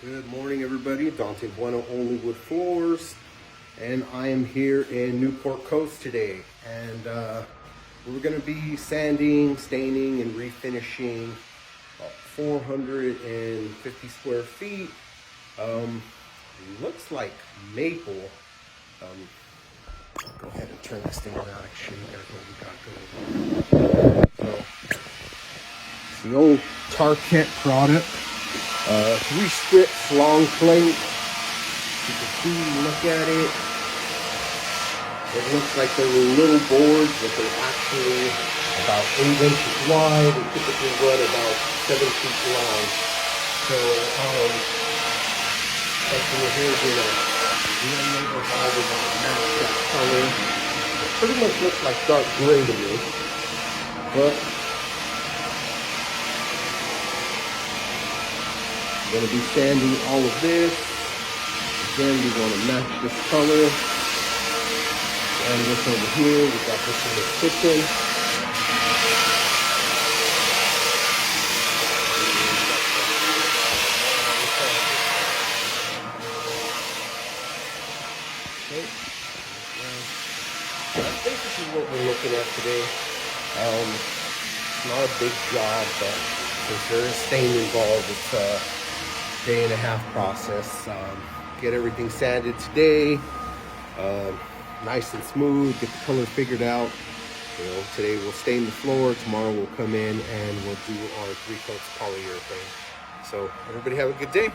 Good morning, everybody. Dante Bueno, OnlyWoodFloors, and I am here in Newport Coast today. And we're going to be sanding, staining, and refinishing about 450 square feet. Looks like maple. Go ahead and turn this thing around and show you guys what we got going. So, it's the old Target product. 3 strips, long plate. You can see, look at it. It looks like they're little boards, but they're actually about 8 inches wide and typically run about 7 feet long. So, customer here is gonna re-label how we're gonna match that color. It pretty much looks like dark gray to me, but we're going to be sanding all of this. Again, we want to match this color. And this over here, we got this in the kitchen. Okay. I think this is what we're looking at today. It's not a big job, but since there is stain involved, it's day and a half process. Get everything sanded today, nice and smooth, get the color figured out. You know, today we'll stain the floor, tomorrow we'll come in and we'll do our 3 coats polyurethane. So everybody have a good day.